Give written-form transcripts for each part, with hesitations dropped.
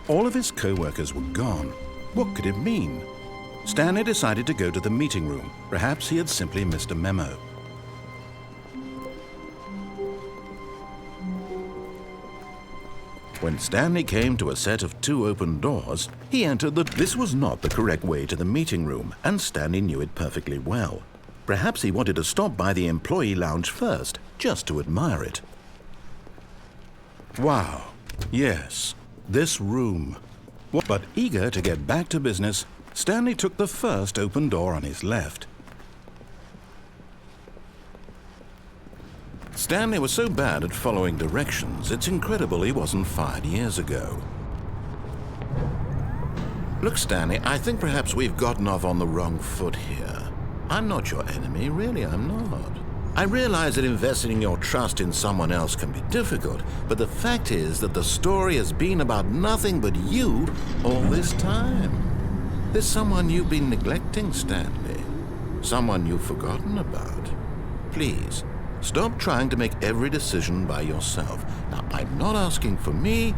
All of his co-workers were gone. What could it mean? Stanley decided to go to the meeting room. Perhaps he had simply missed a memo. When Stanley came to a set of 2 open doors, he entered This was not the correct way to the meeting room, and Stanley knew it perfectly well. Perhaps he wanted to stop by the employee lounge first, just to admire it. Wow, yes, this room. But eager to get back to business, Stanley took the first open door on his left. Stanley was so bad at following directions, it's incredible he wasn't fired years ago. Look, Stanley, I think perhaps we've gotten off on the wrong foot here. I'm not your enemy, really, I'm not. I realize that investing your trust in someone else can be difficult, but the fact is that the story has been about nothing but you all this time. There's someone you've been neglecting, Stanley. Someone you've forgotten about. Please, stop trying to make every decision by yourself. Now, I'm not asking for me,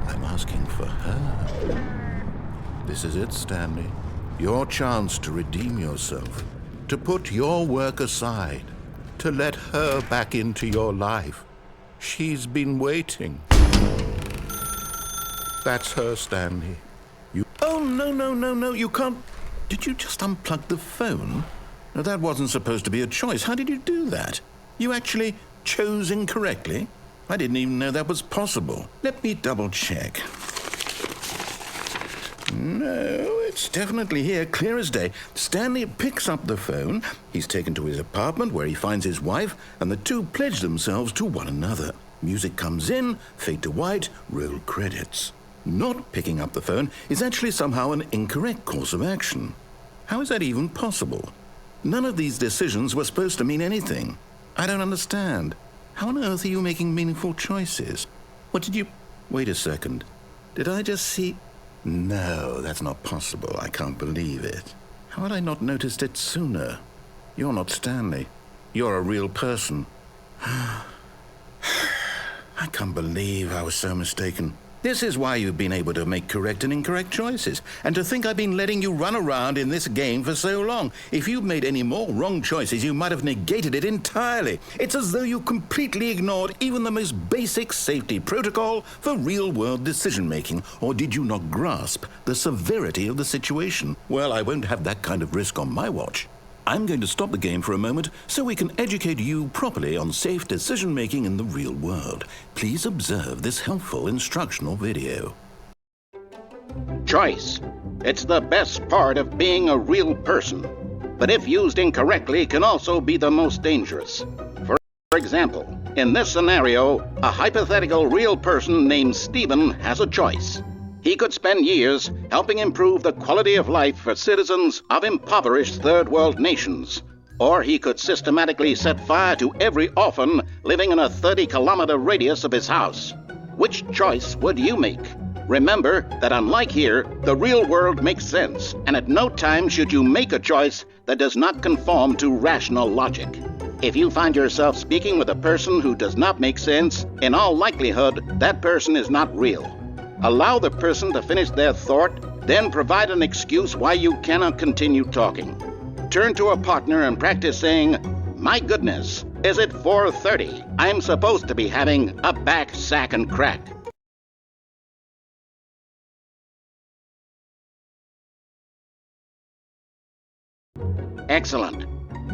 I'm asking for her. This is it, Stanley. Your chance to redeem yourself, to put your work aside, to let her back into your life. She's been waiting. That's her, Stanley. Oh, no, you can't. Did you just unplug the phone? No, that wasn't supposed to be a choice. How did you do that? You actually chose incorrectly? I didn't even know that was possible. Let me double check. No, it's definitely here, clear as day. Stanley picks up the phone. He's taken to his apartment where he finds his wife, and the two pledge themselves to one another. Music comes in, fade to white, roll credits. Not picking up the phone is actually somehow an incorrect course of action. How is that even possible? None of these decisions were supposed to mean anything. I don't understand. How on earth are you making meaningful choices? What did you... Wait a second. Did I just see... No, that's not possible. I can't believe it. How had I not noticed it sooner? You're not Stanley. You're a real person. I can't believe I was so mistaken. This is why you've been able to make correct and incorrect choices. And to think I've been letting you run around in this game for so long. If you'd made any more wrong choices, you might have negated it entirely. It's as though you completely ignored even the most basic safety protocol for real-world decision-making. Or did you not grasp the severity of the situation? Well, I won't have that kind of risk on my watch. I'm going to stop the game for a moment so we can educate you properly on safe decision-making in the real world. Please observe this helpful instructional video. Choice. It's the best part of being a real person, but if used incorrectly can also be the most dangerous. For example, in this scenario, a hypothetical real person named Stephen has a choice. He could spend years helping improve the quality of life for citizens of impoverished third world nations. Or he could systematically set fire to every orphan living in a 30-kilometer radius of his house. Which choice would you make? Remember that unlike here, the real world makes sense, and at no time should you make a choice that does not conform to rational logic. If you find yourself speaking with a person who does not make sense, in all likelihood, that person is not real. Allow the person to finish their thought, then provide an excuse why you cannot continue talking. Turn to a partner and practice saying, "My goodness, is it 4:30? I'm supposed to be having a back, sack, and crack." Excellent.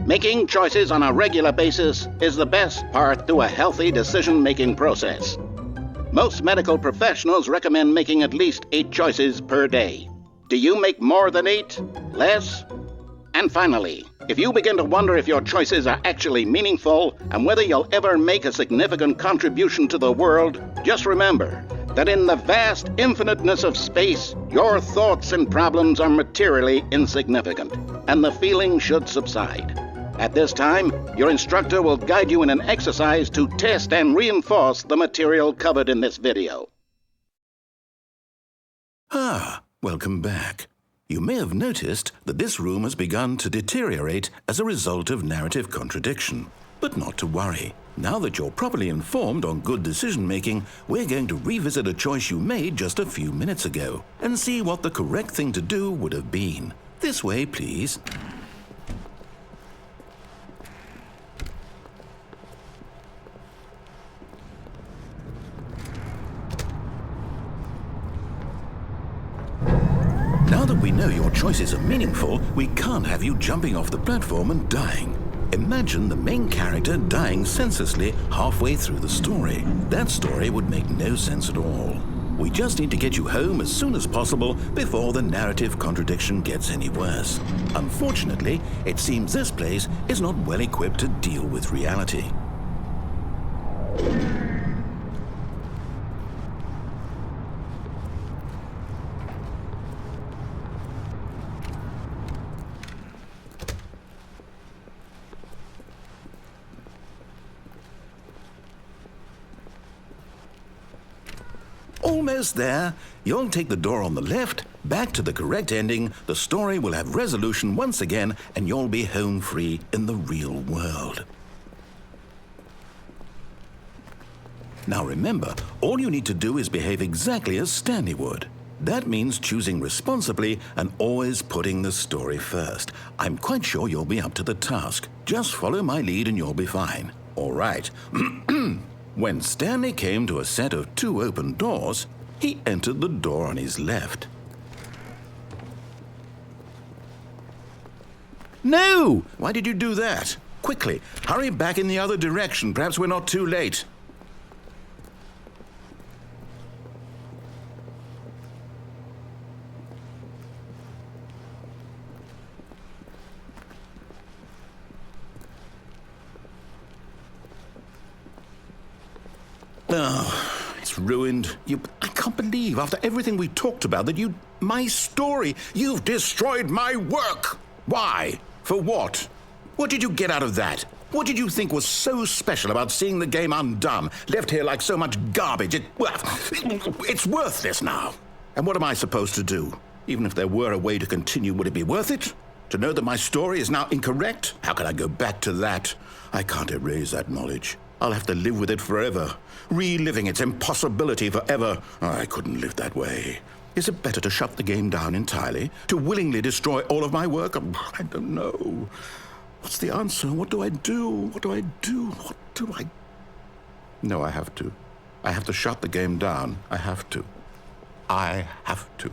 Making choices on a regular basis is the best part to a healthy decision-making process. Most medical professionals recommend making at least 8 choices per day. Do you make more than 8? Less? And finally, if you begin to wonder if your choices are actually meaningful and whether you'll ever make a significant contribution to the world, just remember that in the vast infiniteness of space, your thoughts and problems are materially insignificant, and the feeling should subside. At this time, your instructor will guide you in an exercise to test and reinforce the material covered in this video. Welcome back. You may have noticed that this room has begun to deteriorate as a result of narrative contradiction. But not to worry. Now that you're properly informed on good decision-making, we're going to revisit a choice you made just a few minutes ago and see what the correct thing to do would have been. This way, please. Now that we know your choices are meaningful, we can't have you jumping off the platform and dying. Imagine the main character dying senselessly halfway through the story. That story would make no sense at all. We just need to get you home as soon as possible before the narrative contradiction gets any worse. Unfortunately, it seems this place is not well equipped to deal with reality. Almost there. You'll take the door on the left, back to the correct ending, the story will have resolution once again, and you'll be home free in the real world. Now remember, all you need to do is behave exactly as Stanley would. That means choosing responsibly and always putting the story first. I'm quite sure you'll be up to the task. Just follow my lead and you'll be fine. All right. When Stanley came to a set of 2 open doors, he entered the door on his left. No! Why did you do that? Quickly, hurry back in the other direction. Perhaps we're not too late. Oh, it's ruined. I can't believe, after everything we talked about, that my story, you've destroyed my work. Why? For what? What did you get out of that? What did you think was so special about seeing the game undone, left here like so much garbage? It's worthless now. And what am I supposed to do? Even if there were a way to continue, would it be worth it? To know that my story is now incorrect? How can I go back to that? I can't erase that knowledge. I'll have to live with it forever, reliving its impossibility forever. I couldn't live that way. Is it better to shut the game down entirely? To willingly destroy all of my work? I don't know. What's the answer? What do I do? What do I do? What do I... No, I have to. I have to shut the game down. I have to. I have to.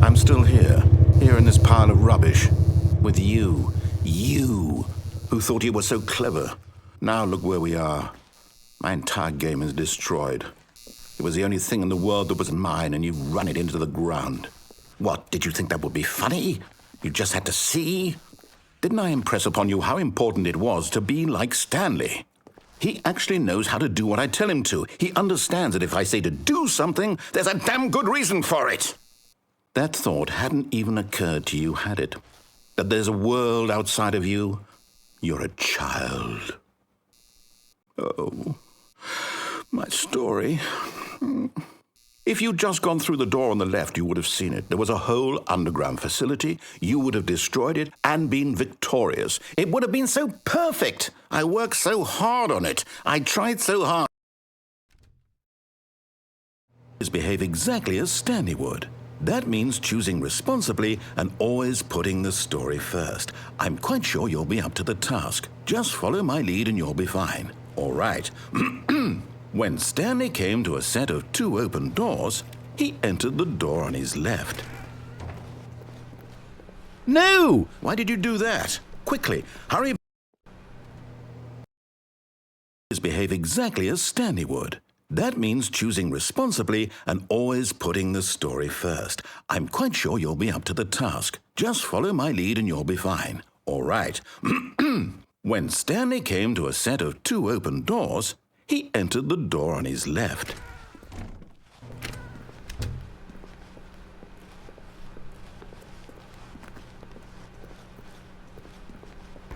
I'm still here in this pile of rubbish, with you who thought you were so clever. Now look where we are. My entire game is destroyed. It was the only thing in the world that was mine, and you've run it into the ground. What, did you think that would be funny? You just had to see? Didn't I impress upon you how important it was to be like Stanley? He actually knows how to do what I tell him to. He understands that if I say to do something, there's a damn good reason for it. That thought hadn't even occurred to you, had it? That there's a world outside of you? You're a child. Oh, my story. If you'd just gone through the door on the left, you would have seen it. There was a whole underground facility. You would have destroyed it and been victorious. It would have been so perfect. I worked so hard on it. I tried so hard. Behave exactly as Stanley would. That means choosing responsibly and always putting the story first. I'm quite sure you'll be up to the task. Just follow my lead and you'll be fine. All right. When Stanley came to a set of 2 open doors, he entered the door on his left. No! Why did you do that? Quickly, hurry. Behave exactly as Stanley would. That means choosing responsibly and always putting the story first. I'm quite sure you'll be up to the task. Just follow my lead and you'll be fine. All right. When Stanley came to a set of 2 open doors, he entered the door on his left.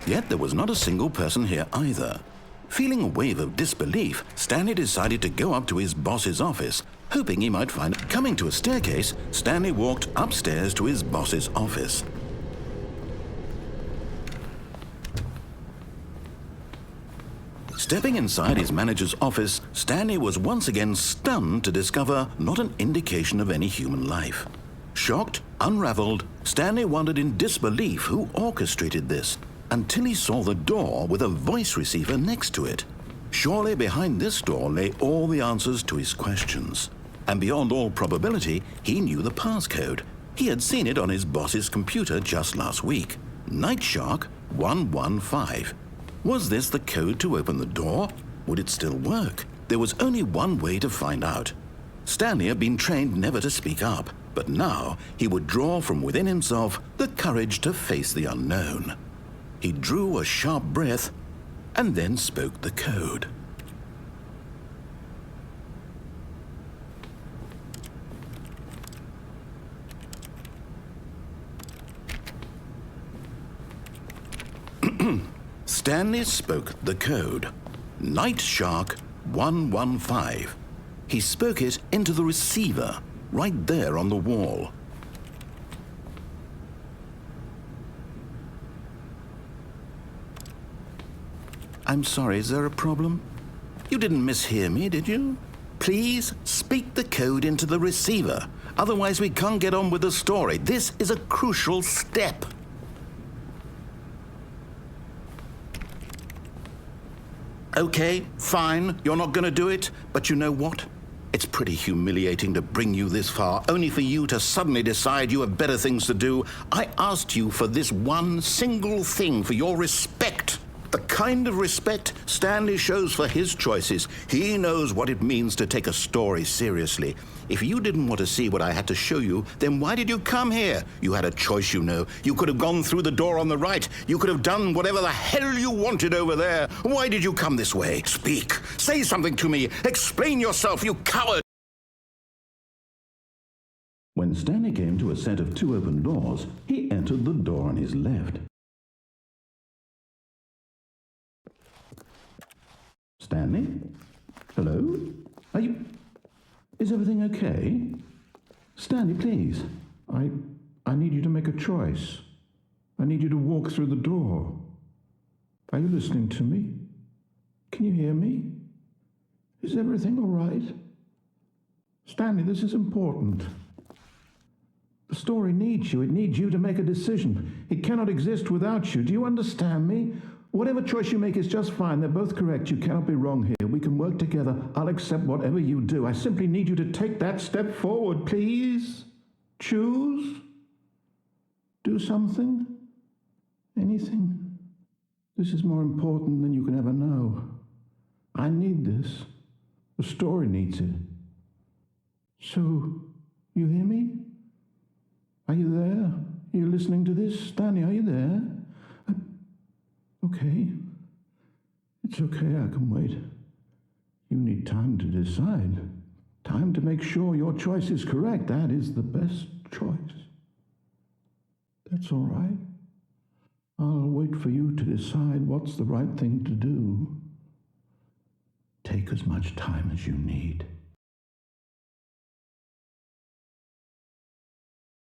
Yet there was not a single person here either. Feeling a wave of disbelief, Stanley decided to go up to his boss's office, hoping he might find it. Coming to a staircase, Stanley walked upstairs to his boss's office. Stepping inside his manager's office, Stanley was once again stunned to discover not an indication of any human life. Shocked, unraveled, Stanley wondered in disbelief who orchestrated this, until he saw the door with a voice receiver next to it. Surely behind this door lay all the answers to his questions. And beyond all probability, he knew the passcode. He had seen it on his boss's computer just last week. Nightshark 115. Was this the code to open the door? Would it still work? There was only one way to find out. Stanley had been trained never to speak up, but now he would draw from within himself the courage to face the unknown. He drew a sharp breath and then spoke the code. Stanley spoke the code. Nightshark 115. He spoke it into the receiver, right there on the wall. I'm sorry, is there a problem? You didn't mishear me, did you? Please speak the code into the receiver. Otherwise, we can't get on with the story. This is a crucial step. Okay, fine, you're not going to do it, but you know what? It's pretty humiliating to bring you this far, only for you to suddenly decide you have better things to do. I asked you for this one single thing, for your respect. The kind of respect Stanley shows for his choices. He knows what it means to take a story seriously. If you didn't want to see what I had to show you, then why did you come here? You had a choice, you know. You could have gone through the door on the right. You could have done whatever the hell you wanted over there. Why did you come this way? Speak. Say something to me. Explain yourself, you coward. When Stanley came to a set of two open doors, he entered the door on his left. Stanley? Hello? Are you... Is everything okay? Stanley, please. I need you to make a choice. I need you to walk through the door. Are you listening to me? Can you hear me? Is everything all right? Stanley, this is important. The story needs you. It needs you to make a decision. It cannot exist without you. Do you understand me? Whatever choice you make is just fine. They're both correct. You cannot be wrong here. We can work together. I'll accept whatever you do. I simply need you to take that step forward, please. Choose. Do something. Anything. This is more important than you can ever know. I need this. The story needs it. So, you hear me? Are you there? Are you listening to this? Stanley, are you there? Okay. It's okay, I can wait. You need time to decide. Time to make sure your choice is correct. That is the best choice. That's all right. I'll wait for you to decide what's the right thing to do. Take as much time as you need.